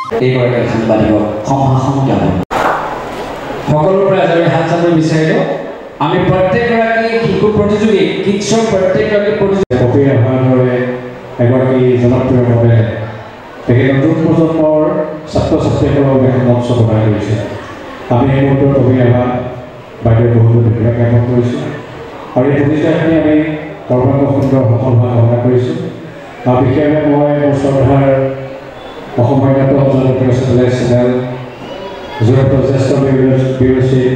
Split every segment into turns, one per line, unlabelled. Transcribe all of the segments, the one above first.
এইগৰাকী সাংবাদিকক সম্ভাষণ জ্ঞাপন সকলোৰে পৰা এজনে হাত চাপৰি বিচাৰিলোঁ আমি প্ৰত্যেকগৰাকী শিশু প্ৰতিযোগী কিডছৰ প্ৰত্যেকগৰাকী প্ৰতিযোগী
কপিৰ আহ্বানৰে এগৰাকী জনপ্ৰিয় মডেল তেখেতে নতুন প্ৰজন্মৰ ছাত্ৰ ছাত্ৰীসকলৰ বাবে এখন মঞ্চ প্ৰদান কৰিছে আমি এই মুহূৰ্তত কপিৰ আহ্বান বাইদেউ বহুতো ধন্যবাদ জ্ঞাপন কৰিছোঁ আৰু এই প্ৰতিষ্ঠানখিনি আমি সৰ্বাংগ সুন্দৰ সফল হোৱা কামনা কৰিছোঁ আৰু বিশেষভাৱে মই মোৰ শ্ৰদ্ধাৰ অসম অন্যতম জনপ্ৰিয় চেটেলাইট চেনেল যোৰহাটৰ জ্যেষ্ঠ ব্যুৰ'চিপ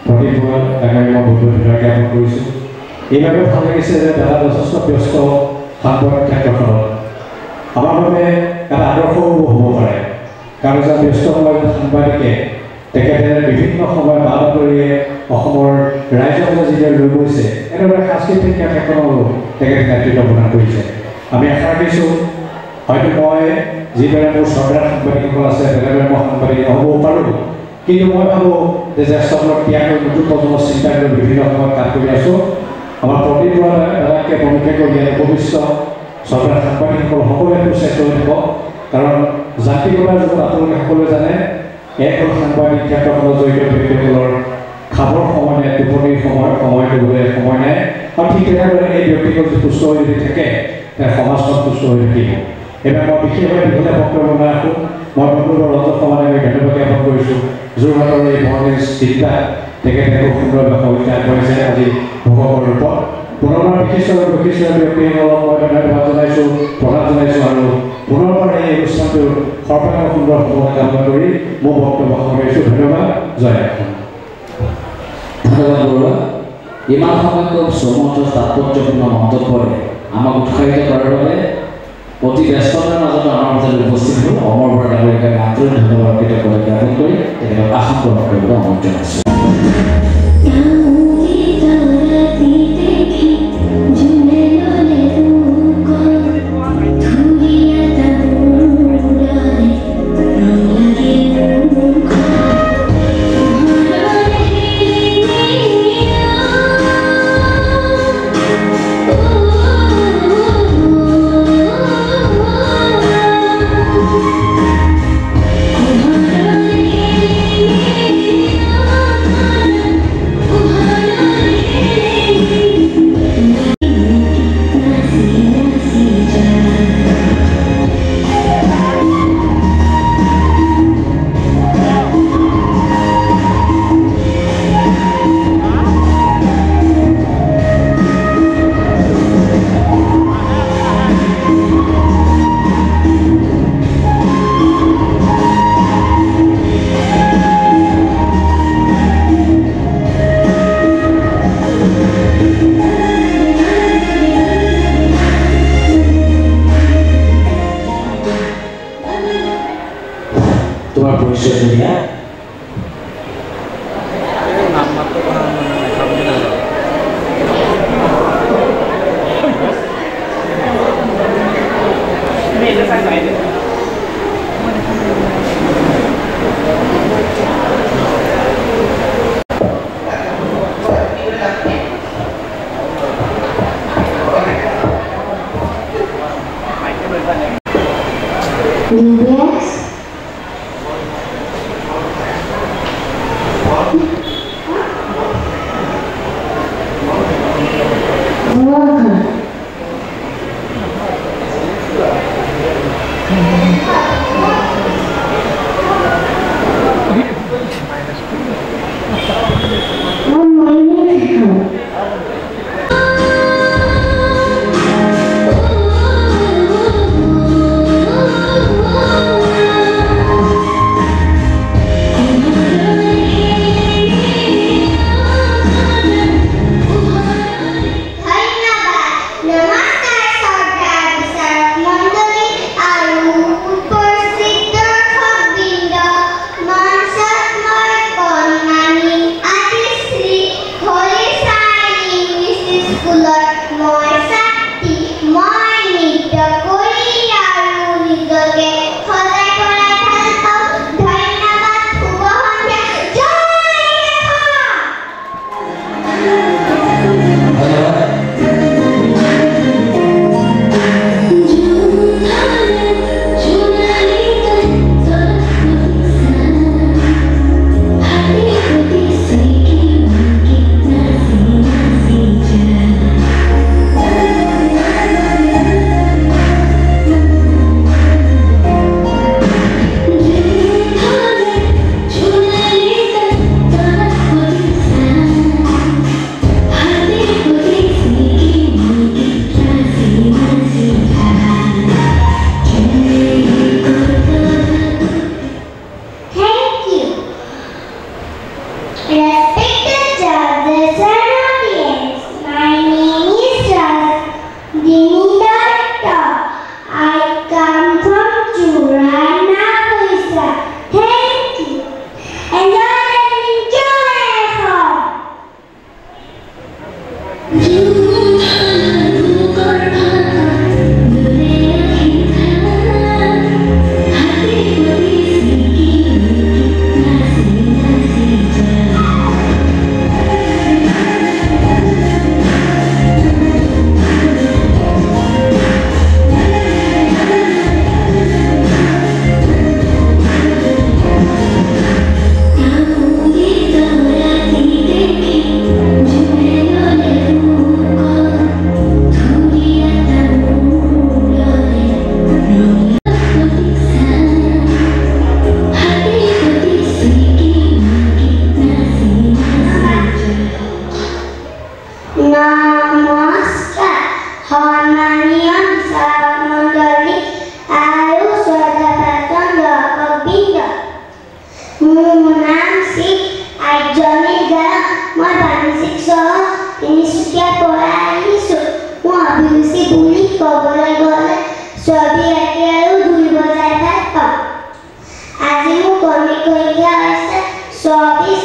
প্ৰদীপ বৰা ডাঙৰীয়াক মই বহুত ধন্যবাদ জ্ঞাপন কৰিছোঁ এইভাবে ভাল লাগিছে যে দাদা যথেষ্ট ব্যস্ত সাংবাদিক ক্ষেত্ৰখনত আমাৰ বাবে এটা আদৰ্শও হ'ব পাৰে কাৰণ এজন ব্যস্ত সমাজৰ সাংবাদিকে তেখেতে বিভিন্ন সময় বা বাতৰিয়ে অসমৰ ৰাইজক যিদৰে লৈ গৈছে এনেদৰে সাংস্কৃতিক ক্ষেত্ৰখনৰো তেখেতে নেতৃত্ব প্ৰদান কৰিছে আমি আশা ৰাখিছোঁ হয়তো মই যিদৰে মোৰ শ্ৰদ্ধাৰ সাংবাদিকসকল আছে তেনেদৰে মই সাংবাদিক নহ'বও পাৰোঁ কিন্তু মই ভাবোঁ যে জ্যেষ্ঠসকলক ত্যাগ কৰি নতুন প্ৰজন্মৰ চিন্তা কৰি বিভিন্ন সময়ত কাম কৰি আছোঁ আমাৰ প্ৰদীপ বৰা দাদাকে প্ৰমুখ্যে কৰি ইয়াৰ উপবিষ্ট শ্ৰদ্ধাৰ সাংবাদিকসকল সকলোৱে সুস্বাস্থ্য হৈ থাকক কাৰণ যান্ত্ৰিকতাৰ যুগত আপোনালোকে সকলোৱে জানে এক হ'ল সাংবাদিক ক্ষেত্ৰখনত জড়িত ব্যক্তিসকলৰ খাবৰ সময় নাই টোপনিৰ সময় দিবলৈ সময় নাই আৰু ঠিক তেনেদৰে এই ব্যক্তিসকল যদি সুস্থ হৈ যদি থাকে তেনে সমাজখন সুস্থ হৈ থাকিব এইবাৰ মই বিশেষভাৱে দীঘলীয়া বক্তব্য নাৰাখোঁ মই বন্ধুবৰ ৰঞ্জক সমানে আমি ধন্যবাদ জ্ঞাপন কৰিছোঁ যোৰহাটৰ এই মহানিজ চিন্তা তেখেতে খুব সুন্দৰভাৱে সহযোগিতা আগবঢ়াইছে আজি ভোগকৰ ৰূপত পুনৰবাৰ বিশিষ্ট ব্যক্তিসকলক মই ধন্যবাদ জনাইছোঁ প্ৰদান জনাইছোঁ আৰু পুনৰবাৰ এই অনুষ্ঠানটোৰ সৰ্বাংগ সুন্দৰ সফলতা কামনা কৰি মোৰ বক্তব্য সামৰিছোঁ ধন্যবাদ জয়
ধন্যবাদ বৰুৱা ইমান সময় খুব চমুত তাৎপৰ্যপূৰ্ণ মন্তব্যৰে আমাক উৎসাহিত কৰাৰ বাবে অতি ব্যস্ততাৰ মাজত আমাৰ মাজত উপস্থিত হ'ল অমৰ বৰা ডাঙৰীয়াক আন্তৰিক ধন্যবাদ জ্ঞাপন কৰি তেখেতক আসন গ্ৰহণ কৰিবলৈ অনুৰোধ জনাইছোঁ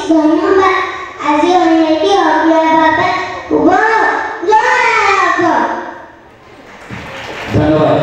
ধন্যবাদ আজি অনেকি অগ্ৰাৰ বাবে শুভ জয়
ধন্যবাদ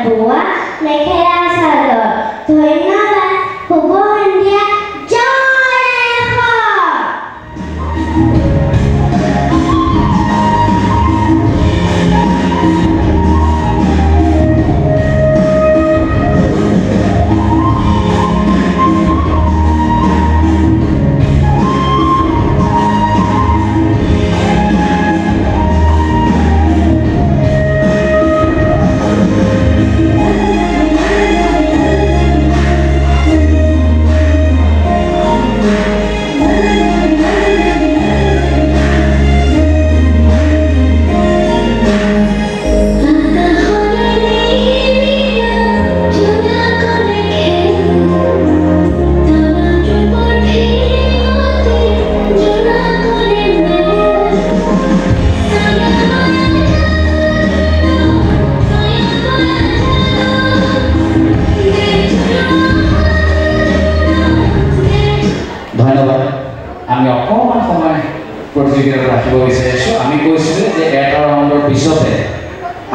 বোৱা মেখেলা চাদৰ ধন্যবাদ শুভ সন্ধিয়া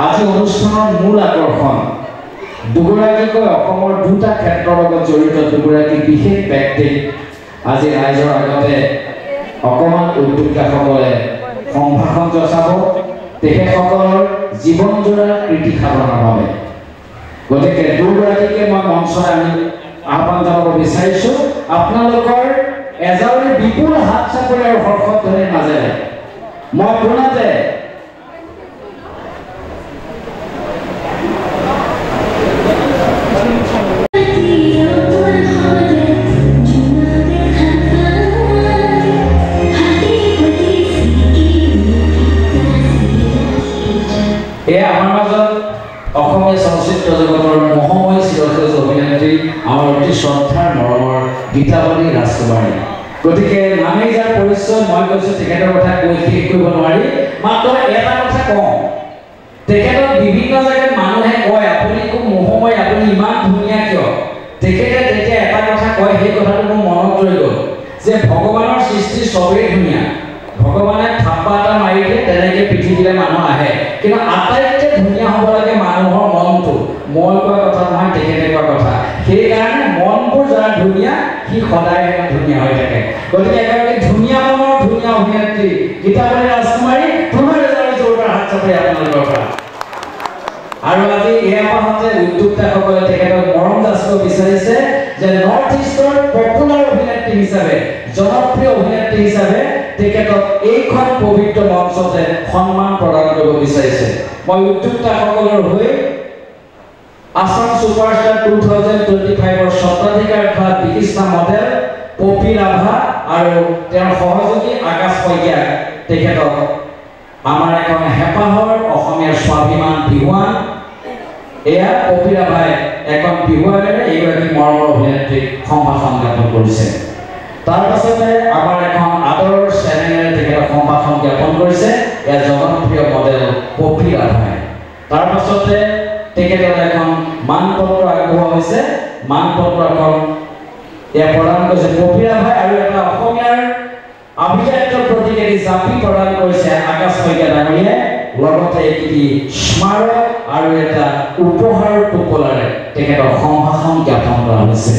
আজি অনুষ্ঠানৰ মূল আকৰ্ষণ দুগৰাকীকৈ অসমৰ দুটা ক্ষেত্ৰৰ লগত জড়িত দুগৰাকী বিশেষ ব্যক্তি আজি ৰাইজৰ আগতে অকমান উদ্যোক্তাসকলে সম্ভাষণ যচাব তেখেতসকলৰ জীৱনজোৰা কৃতি সাধনাৰ বাবে গতিকে দুগৰাকীকে মই মঞ্চলৈ আমি আহ্বান জনাব বিচাৰিছোঁ আপোনালোকৰ এজাৰি বিপুল হাত চাপৰি আৰু হৰ্ষধ্বনিৰ মাজেৰে মই পুনতে অসমীয়া চলচ্চিত্ৰ জগতৰ মহময় চিৰসেউজ অভিনেত্ৰী আমাৰ অতি শ্ৰদ্ধাৰ মৰমৰ গীতাৱলী ৰাজকুমাৰী গতিকে নামেই যাৰ পৰিচয় মই কৈছোঁ তেখেতৰ কথা কৈ শেষ কৰিব নোৱাৰি মাত্ৰ এটা কথা কওঁ তেখেতক বিভিন্ন জেগাত মানুহে কয় আপুনি খুব মহময় আপুনি ইমান ধুনীয়া কিয় তেখেতে তেতিয়া এটা কথা কয় সেই কথাটো মোৰ মনত ৰৈ গ'ল যে ভগৱানৰ সৃষ্টি চবেই ধুনীয়া ভগৱানে থাপ্পা এটা মাৰি দিয়ে তেনেকৈ পৃথিৱীলৈ মানুহ আহে কিন্তু আটাইতকৈ ধুনীয়া হ'ব লাগে মানুহৰ মনটো মই কোৱা কথা নহয় তেখেতে কোৱা কথা সেইকাৰণে মনবোৰ যাৰ ধুনীয়া সি সদায় ধুনীয়া হৈ থাকে গতিকে এগৰাকী ধুনীয়া মনৰ ধুনীয়া অভিনেত্ৰী গীতাৱলী ৰাজকুমাৰী পুনৰ এজনী জোৰদাৰ হাত চাপৰি আপোনালোকৰ পৰা আৰু আজি এই মাহতে উদ্যোক্তাসকলে তেখেতক মৰম যাচিব বিচাৰিছে যে নৰ্থ ইষ্টৰ পপুলাৰ অভিনেত্ৰী হিচাপে জনপ্ৰিয় অভিনেত্ৰী হিচাপে তেখেতক এইখন পবিত্ৰ মঞ্চতে সন্মান প্ৰদান কৰিব বিচাৰিছে মই উদ্যোক্তাসকলৰ হৈ আসাম সুপাৰষ্টাৰ 2025ৰ স্বত্বাধিকাৰ হোৱা বিশিষ্ট মডেল পপি ৰাভা আৰু তেওঁৰ সহযোগী আকাশ শইকীয়াক তেখেতক আমাৰ এখন হেঁপাহৰ অসমীয়াৰ স্বাভিমান বিহুৱান এয়া পপি ৰাভাই এখন বিহুৱানেৰে এইগৰাকী মৰমৰ অভিনেত্ৰীক সম্ভাষণ জ্ঞাপন কৰিছে তাৰ পাছতে আমাৰ এখন আদৰৰ চেনেলেৰে তেখেতক সম্ভাষণ জ্ঞাপন কৰিছে এয়া জনপ্ৰিয় মডেল পপি ৰাভাই তাৰ পাছতে তেখেতক এখন মানপত্ৰ আগবঢ়োৱা হৈছে মানপত্ৰখন এয়া প্ৰদান কৰিছে পপি ৰাভাই আৰু এটা অসমীয়াৰ আভিজাত্য প্ৰতিকাৰী জাপি প্ৰদান কৰিছে আকাশ শইকীয়া ডাঙৰীয়াই লগতে এটি স্মাৰক আৰু এটা উপহাৰ টোপোলাৰে তেখেতক সম্ভাষণ জ্ঞাপন কৰা হৈছে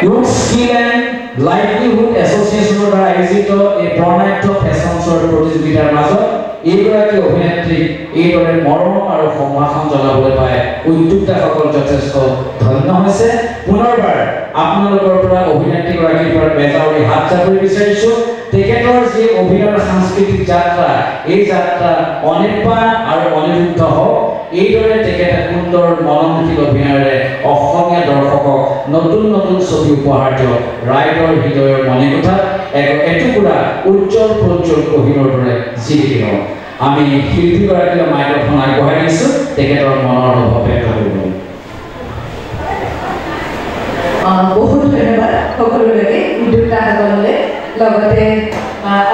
Youth Skill and Livelihood Association দ্বাৰা আয়োজিত এই বৰ্ণাঢ্য ফেশ্বন শ্ব'ৰ প্ৰতিযোগিতাৰ মাজত এইগৰাকী অভিনেত্ৰী এইদৰে মৰম আৰু সম্ভাষণ জনাবলৈ পাই উদ্যোক্তাসকল যথেষ্ট ধন্য হৈছে পুনৰবাৰ আপোনালোকৰ পৰা অভিনেত্ৰীগৰাকীৰ পৰা বেজাউৰি হাত চাপৰি বিচাৰিছোঁ তেখেতৰ যি অভিনয়ৰ সাংস্কৃতিক যাত্ৰা এই যাত্ৰা অনিৰ্বাণ আৰু অনিৰুদ্ধ হওক এইদৰে তেখেতে সুন্দৰ মনোমুখী অভিনয়েৰে অসমীয়া দৰ্শকক নতুন নতুন ছবি উপহাৰ দিয়ক ৰাইজৰ হৃদয়ৰ মণিকোঠাত এটুকুৰা উজ্জ্বল প্ৰজ্বল কহিনুৰ দৰে জিলিকি ৰওক আমি শিল্পীগৰাকীলৈ মাইক্ৰফোন আগবঢ়াই দিছোঁ তেখেতৰ মনৰ অনুভৱ ব্যক্ত কৰিবলৈ
বহুত ধন্যবাদ সকলোলৈকে উদ্যোক্তাসকললৈ লগতে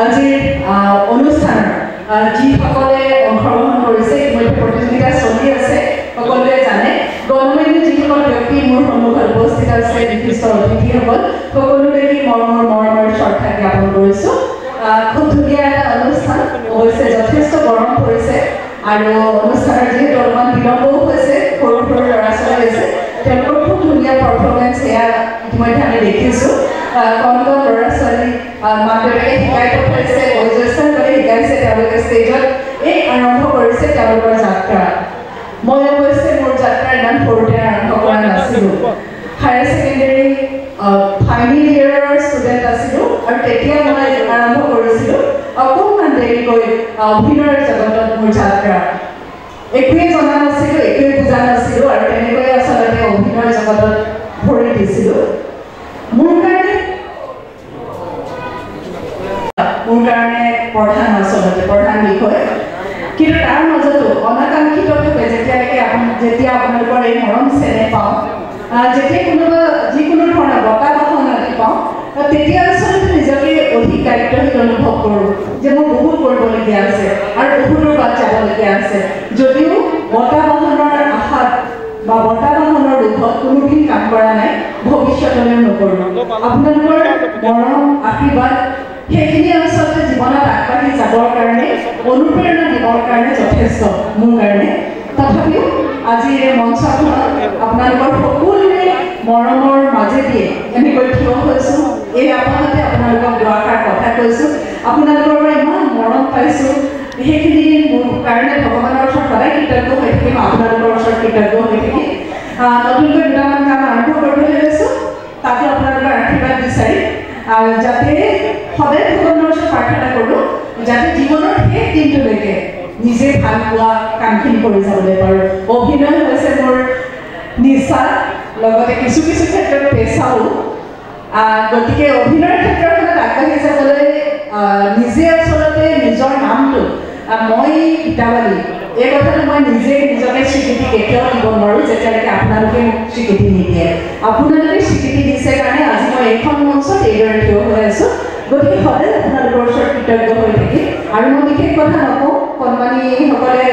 আজিৰ অনুষ্ঠানৰ যিসকলে অংশগ্ৰহণ কৰিছে ইতিমধ্যে প্ৰতিযোগিতা চলি আছে সকলোৱে জানে গণমান্য যিসকল ব্যক্তি মোৰ সন্মুখত উপস্থিত আছে বিশিষ্ট অতিথিসকল সকলোলৈকে মৰমৰ শ্ৰদ্ধা জ্ঞাপন কৰিছোঁ খুব ধুনীয়া এটা অনুষ্ঠান অৱশ্যে যথেষ্ট গৰম পৰিছে আৰু অনুষ্ঠানৰ যিহেতু অলপমান বিলম্বও ইতিমধ্যে আমি দেখিছোঁ কণ কণ ল'ৰা ছোৱালী মাক দেউতাকে শিকাই পঠাইছে বয়োজ্যেষ্ঠসকলে শিকাইছে তেওঁলোকে ষ্টেজত এই আৰম্ভ কৰিছে তেওঁলোকৰ যাত্ৰা মই অৱশ্যে মোৰ যাত্ৰা ইমান সৰুতে আৰম্ভ কৰা নাছিলোঁ হায়াৰ ছেকেণ্ডেৰী ফাইনেল ইয়েৰৰ ষ্টুডেণ্ট আছিলোঁ আৰু তেতিয়া মই আৰম্ভ কৰিছিলোঁ অকণমান দেৰিকৈ অভিনয়ৰ জগতত মোৰ যাত্ৰা একোৱে জনা নাছিলোঁ একোৱে বুজা নাছিলোঁ আৰু তেনেকৈ আচলতে অভিনয়ৰ জগতত ভৰি দিছিলোঁ মোৰ কাৰণে প্ৰধান আচলতে প্ৰধান বিষয় কিন্তু তাৰ মাজতো অনাকাংক্ষিতভাৱে যেতিয়া আপোনালোকৰ এই মৰম চেনেহ পাওঁ যেতিয়া যিকোনো ধৰণৰ বঁটা বাহন পাওঁ তেতিয়া আচলতে নিজকে অধিক দায়িত্বশীল অনুভৱ কৰোঁ যে মোৰ বহুত কৰিবলগীয়া আছে আৰু বহুতৰ বাট যাবলগীয়া আছে যদিও বঁটা বাহনৰ আশাত বা বঁটা বাহনৰ লোভত কোনোদিন কাম কৰা নাই ভৱিষ্যতলৈও নকৰোঁ আপোনালোকৰ মৰম আশীৰ্বাদ সেইখিনি আচলতে জীৱনত আগবাঢ়ি যাবৰ কাৰণে অনুপ্ৰেৰণা দিবৰ কাৰণে যথেষ্ট মোৰ কাৰণে তথাপিও আজি এই মঞ্চখনত আপোনালোকৰ সকলোৰে মৰমৰ মাজেদিয়ে এনেকৈ থিয় হৈছোঁ এই আপাহতে আপোনালোকক দুআষাৰ কথা কৈছোঁ আপোনালোকৰ পৰা ইমান মৰম পাইছোঁ সেইখিনি মোৰ কাৰণে ভগৱানৰ ওচৰত সদায় কৃতজ্ঞ হৈ থাকিম আপোনালোকৰ ওচৰত কৃতজ্ঞ হৈ থাকিম নতুনকৈ দুটামান কাম আৰম্ভ কৰিবলৈ লৈছোঁ তাতো আপোনালোকৰ আশীৰ্বাদ বিচাৰি যাতে সদায় ভগৱানৰ ওচৰত প্ৰাৰ্থনা কৰোঁ যাতে জীৱনৰ শেষ দিনটোলৈকে নিজে ভাল পোৱা কামখিনি কৰি যাবলৈ পাৰোঁ অভিনয় হৈছে মোৰ নিচা লগতে কিছু কিছু ক্ষেত্ৰত পেচাও গতিকে অভিনয়ৰ ক্ষেত্ৰখনত আগবাঢ়ি যাবলৈ নিজে আচলতে নিজৰ নামটো মই গীতাৱলী এই কথাটো মই নিজে নিজকে স্বীকৃতি কেতিয়াও দিব নোৱাৰোঁ যেতিয়ালৈকে আপোনালোকে মোক স্বীকৃতি নিদিয়ে আপোনালোকে স্বীকৃতি দিছে কাৰণে আজি মই এইখন মঞ্চত এইদৰে থিয় হৈ আছোঁ গতিকে সদায় আপোনালোকৰ ওচৰত কৃতজ্ঞ হৈ থাকিম আৰু মই বিশেষ কথা নকওঁ কণমানিসকলে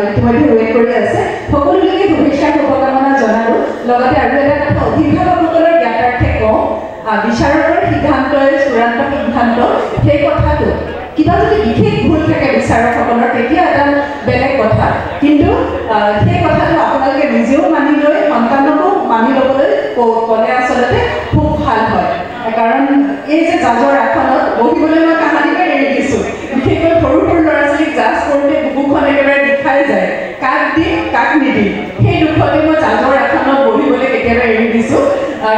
ইতিমধ্যে ৱেইট কৰি আছে সকলোলৈকে শুভেচ্ছা শুভকামনা জনালোঁ লগতে আৰু এটা কথা অভিভাৱকসকলৰ জ্ঞাতাৰ্থে কওঁ বিচাৰকৰ সিদ্ধান্তই চূড়ান্ত সিদ্ধান্ত সেই কথাটো কিবা যদি বিশেষ ভুল থাকে বিচাৰকসকলৰ তেতিয়া এটা বেলেগ কথা কিন্তু সেই কথাটো আপোনালোকে নিজেও মানি লৈ সন্তানকো মানি ল'বলৈ ক'লে আচলতে খুব ভাল হয় কাৰণ এই যে জাজৰ আসনত বহিবলৈ মই কাহানিকৈ এৰি দিছোঁ বিশেষকৈ সৰু সৰু ল'ৰা ছোৱালীক জাজ কৰোঁতে বুকুখন একেবাৰে বিষাই যায় কাক দিম কাক নিদিম সেই দুখতে মই জাজৰ আসনত বহিবলৈ কেতিয়াবা এৰি দিছোঁ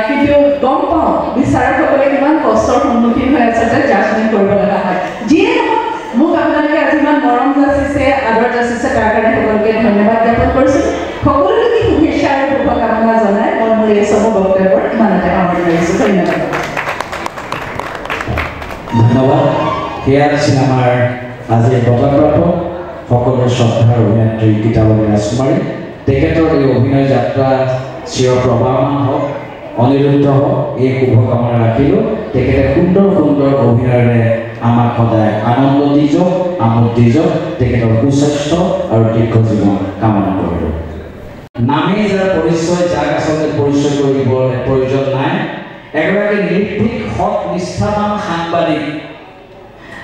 কিন্তু গম পাওঁ বিচাৰকসকলে কিমান কষ্টৰ সন্মুখীন হৈ আচলতে জাজমেণ্ট কৰিব লগা হয় যিয়ে নহওক মোক আপোনালোকে আজি ইমান মৰম যাচিছে আদৰ যাচিছে তাৰ কাৰণে সকলোকে ধন্যবাদ জ্ঞাপন কৰিছোঁ সকলোকে শুভেচ্ছা আৰু শুভকামনা জনাই মই মোৰ এই চমু বক্তব্যৰ ইমানতে সামৰণি মাৰিছোঁ ধন্যবাদ
ধন্যবাদ সেয়া আছিল আমাৰ আজিৰ বঁটাপ্ৰাপ্ত সকলোৰে শ্ৰদ্ধাৰ অভিনেত্ৰী গীতাৱলী ৰাজকুমাৰী তেখেতৰ এই অভিনয় যাত্ৰা চিৰপ্ৰবাহমান হওক অনিৰুদ্ধ হওক এই শুভকামনা ৰাখিলোঁ তেখেতে সুন্দৰ সুন্দৰ অভিনয়েৰে আমাক সদায় আনন্দ দি যাওক আমোদ দি যাওক তেখেতৰ সুস্বাস্থ্য আৰু দীৰ্ঘ জীৱন কামনা কৰিলোঁ নামেই যাৰ পৰিচয় যাক আচলতে পৰিচয় কৰিবলৈ প্ৰয়োজন নাই এগৰাকী নিৰ্ভীক সৎ নিষ্ঠাবান সাংবাদিক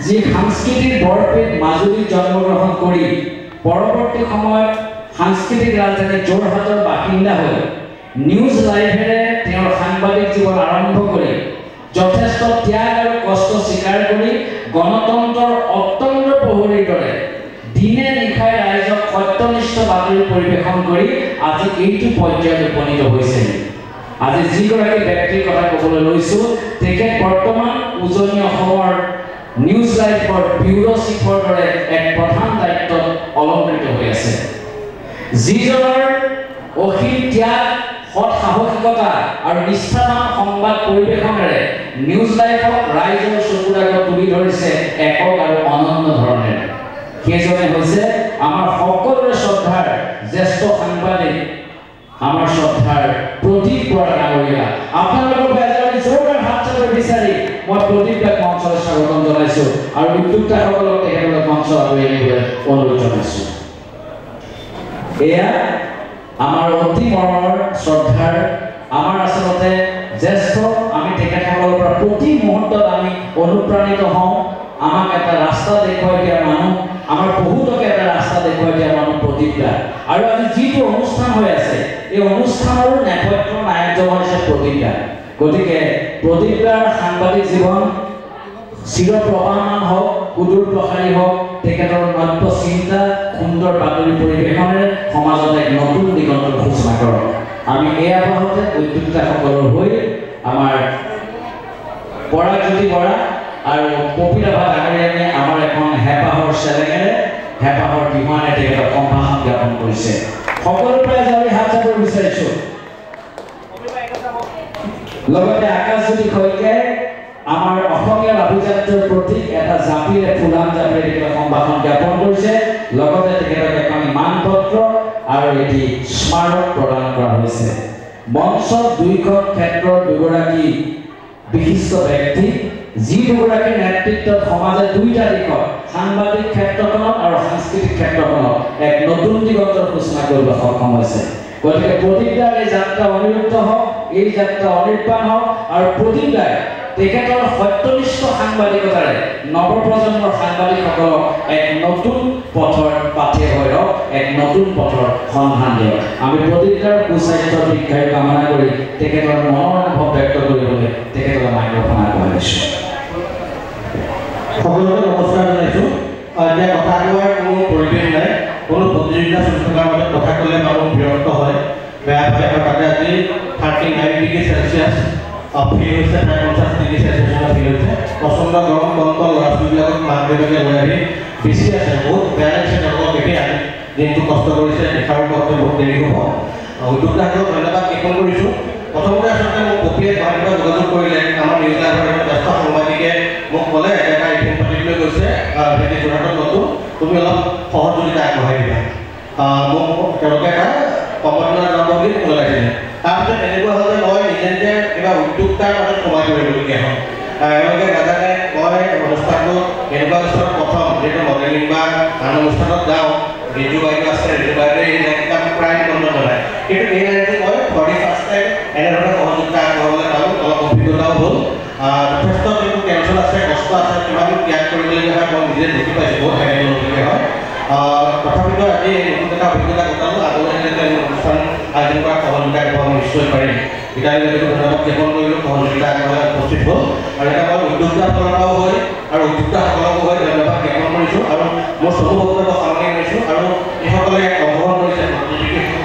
যি সাংস্কৃতিক বৰপেট মাজুলীত জন্মগ্ৰহণ কৰি পৰৱৰ্তী সময়ত সাংস্কৃতিক ৰাজধানী যোৰহাটৰ বাসিন্দা হৈ নিউজ লাইভেৰে তেওঁৰ সাংবাদিক জীৱন আৰম্ভ কৰি যথেষ্ট ত্যাগ আৰু কষ্ট স্বীকাৰ কৰি গণতন্ত্ৰৰ অত্যন্ত প্ৰহৰীৰ দৰে দিনে নিশাই ৰাইজক সত্যনিষ্ঠ বাতৰি পৰিৱেশন কৰি আজি এইটো পৰ্যায়ত উপনীত হৈছে আজি যিগৰাকী ব্যক্তিৰ কথা ক'বলৈ লৈছোঁ তেখেত বৰ্তমান উজনি অসমৰ নিউজ লাইভৰ ব্যুৰ' চিফৰ দৰে এক প্ৰধান দায়িত্বত অলংকৃত হৈ আছে যিজনৰ অসীম ত্যাগ সৎ সাহসিকতা আৰু নিষ্ঠাবান সংবাদ পৰিৱেশনেৰে নিউজ লাইভক ৰাইজৰ চকুৰ আগত তুলি ধৰিছে একক আৰু অনন্য ধৰণেৰে সেইজনে হৈছে আমাৰ সকলোৰে শ্ৰদ্ধাৰ জ্যেষ্ঠ সাংবাদিক আমাৰ শ্ৰদ্ধাৰ প্ৰদীপ বৰা ডাঙৰীয়া আপোনালোকৰ এজনী জোৰদাৰ হাত চাপৰি বিচাৰি মই প্ৰদীপক মঞ্চলৈ স্বাগতম জনাইছোঁ আৰু উদ্যোক্তাসকলক তেখেতলৈ মঞ্চ আগুৱাই আনিবলৈ অনুৰোধ জনাইছোঁ এয়া আমাৰ অতি মৰমৰ শ্ৰদ্ধাৰ আমাৰ আচলতে জ্যেষ্ঠ আমি তেখেতসকলৰ পৰা প্ৰতি মুহূৰ্তত আমি অনুপ্ৰাণিত হওঁ আমাক এটা ৰাস্তা দেখুৱাই দিয়া মানুহ আমাৰ বহুতকে এটা ৰাস্তা দেখুৱাই দিয়া মানুহ প্ৰদীপ দা আৰু আজি যিটো অনুষ্ঠান হৈ আছে এই অনুষ্ঠানৰ নেপথ্য নায়কজন হৈছে প্ৰদীপ দা গতিকে প্ৰদীপদাৰ সাংবাদিক জীৱন চিৰপ্ৰবাহমান হওক, সুদূৰ প্ৰসাৰী হওক, তেখেতৰ নব্য চিন্তা, সুন্দৰ বাতৰি পৰিৱেশনেৰে সমাজত এক নতুন দিগন্তৰ সূচনা কৰক। আমি এই আবাহতে উদ্যোক্তাসকলৰ হৈ আমাৰ পৰাগজ্যোতি বৰা আৰু কপিলাভা ডাঙৰীয়ানে আমাৰ এখন হেঁপাহৰ চেলেঙেৰে হেঁপাহৰ বিমানে তেখেতক সম্ভাষণ জ্ঞাপন কৰিছে। সকলোৰে পৰা যাবলৈ হাত চাপৰ বিচাৰিছোঁ। লগতে আকাশজ্যোতি শইকীয়াই আমাৰ অসমীয়া অভিযাত্ৰাৰ প্ৰতীক এটা জাপিৰে ফুলাম জাপিৰে তেখেতক সম্ভাষণ জ্ঞাপন কৰিছে। লগতে তেখেতক এখন মানপত্ৰ আৰু এটি স্মাৰক প্ৰদান কৰা হৈছে। মঞ্চত দুইখন ক্ষেত্ৰৰ দুগৰাকী বিশিষ্ট ব্যক্তি, যি দুগৰাকীৰ নেতৃত্বত সমাজে দুইটা দিশত সাংবাদিক ক্ষেত্ৰখনত আৰু সাংস্কৃতিক ক্ষেত্ৰখনত এক নতুন দিগন্তৰ সূচনা কৰিব সক্ষম হৈছে। গতিকে প্ৰদীপদাৰ এই যাত্ৰা অনিৰুদ্ধ হওক, এই যাত্ৰা অনিৰ্বাণ হওক আৰু প্ৰদীপদাই তেখেতৰ সত্যনিষ্ঠ সাংবাদিকতাৰে নৱপ্ৰজন্মৰ সাংবাদিকসকলক এক নতুন পথৰ পাথে হৈ ৰওক, এক নতুন পথৰ সন্ধান দিয়ক। আমি প্ৰদীপদাৰ সুস্বাস্থ্য দীৰ্ঘায়ু কামনা কৰি তেখেতৰ মনৰ অনুভৱ ব্যক্ত কৰিবলৈ তেখেতক মাইক্ৰফোন আগবঢ়াইছোঁ।
সকলোকে নমস্কাৰ জনাইছোঁ। এতিয়া কথা কোৱাৰ কোনো পৰিৱেশ নাই, কোনো প্ৰতিযোগিতা চলি থকাৰ মাজত কথা ক'লে মানুহ বিৰক্ত হয়, বেয়া পায়। আৰু তাতে আজি 39 ডিগ্ৰী চেলচিয়াছ ফিল হৈছে, প্ৰায় 50 ডিগ্ৰী চেলচিয়াছ ফিল হৈছে। প্ৰচণ্ড গৰম, কণ্টল ল'ৰা ছোৱালীবিলাকক মাক দেউতাকে লৈ আহি বেছি আছে। বহুত বেয়া লাগিছে তেওঁলোকক দেখি। আজি দিনটো কষ্ট কৰিছে, দেখাৰ পথটো বহুত দেৰি হ'ব। উদ্যোক্তাসকলক ধন্যবাদ জ্ঞাপন কৰিছোঁ। প্ৰথমতে আচলতে মোক কপিয়ে গুৱাহাটীৰ পৰা যোগাযোগ কৰিলে। আমাৰ নিউজ লাইভৰ এজন জ্যেষ্ঠ সাংবাদিকে মোক ক'লে, এটা ইভেণ্ট পাতিবলৈ গৈছে ভেটি যোৰহাটত নতুন, তুমি অলপ সহযোগিতা আগবঢ়াই দিবা। মোক তেওঁলোকে এটা সম্বৰ্ধনা জনাব বুলি ওলাইছিলে। তাৰপিছত এনেকুৱা হ'ল যে মই নিজে নিজে কিবা উদ্যোক্তাৰ মাজত সোমাই কৰিবলগীয়া হ'ল। এওঁলোকে নাজানে মই অনুষ্ঠানটো এনেকুৱা অনুষ্ঠানত প্ৰথম যিহেতু মডেলিং বা আন অনুষ্ঠানত যাওঁ, ৰিজু বাইদেউ আছে, ৰিজু বাইদেৱে এই লাইনটো প্ৰায় নিবন্ধন জনায়। কিন্তু এই লাইনটো মই ফৰ ফাৰ্ষ্ট টাইম এনেধৰণে সহযোগিতা আগবঢ়াবলৈ পালোঁ। অলপ অভিজ্ঞতাও হ'ল। যথেষ্ট কিন্তু টেনশ্যন আছে, কষ্ট আছে, কিমান ত্যাগ কৰিবলগীয়া হয় মই নিজে দেখি পাইছোঁ, বহুত হেৰাই ল'বলগীয়া হয়। তথাপিতো আজি নতুন এটা অভিজ্ঞতা গোটালোঁ। আগলৈ যাতে অনুষ্ঠান আয়োজন কৰা সহযোগিতা আগবঢ়াব নিশ্চয় পাৰিম। বিদ্যালয়লৈ ধন্যবাদ জ্ঞাপন কৰিলোঁ, সহযোগিতা আগবঢ়াই উপস্থিত হ'ল। আৰু এটা মই উদ্যোক্তাসকলৰ পৰাও হৈ আৰু উদ্যোক্তাসকলকো হৈ ধন্যবাদ জ্ঞাপন কৰিছোঁ। আৰু মোৰ চমু বক্তব্য সামৰি কৰিছোঁ। আৰু যিসকলে ইয়াত অংশগ্ৰহণ কৰিছে,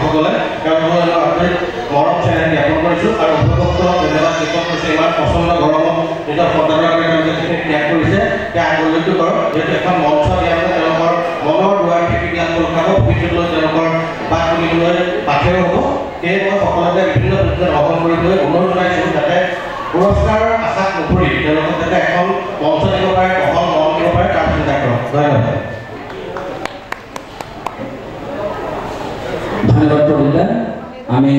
সকলে তেওঁলোকৰ আন্তৰিক মৰম চেনেহ জ্ঞাপন কৰিছোঁ। আৰু অভিভাৱকসকলক ধন্যবাদ জ্ঞাপন কৰিছোঁ। ইমান প্ৰচণ্ড গৰমত নিজৰ সন্তানৰ বাবে তেওঁলোকে যিখিনি ত্যাগ কৰিছে, সেয়া আগলৈকে কৰক। যিহেতু এখন মঞ্চ দিয়া আছে, তেওঁলোকৰ মনৰ দুৱাৰ খিৰিকীবিলাক খোল খাব, ভৱিষ্যতলৈ তেওঁলোকৰ বাট তুলিবলৈ বাথেও হ'ব। সেয়ে মই সকলোকে বিভিন্ন প্ৰতিযোগিতাত অংশগ্ৰহণ কৰিবলৈ অনুৰোধ জনাইছোঁ, যাতে পুৰস্কাৰৰ আশাত নকৰি তেওঁলোকক যাতে এখন মঞ্চ দিব পাৰে, বহল মন দিব পাৰে, তাৰ চিন্তা কৰক। ধন্যবাদ।
ধন্যবাদ প্ৰদীপদা। আমি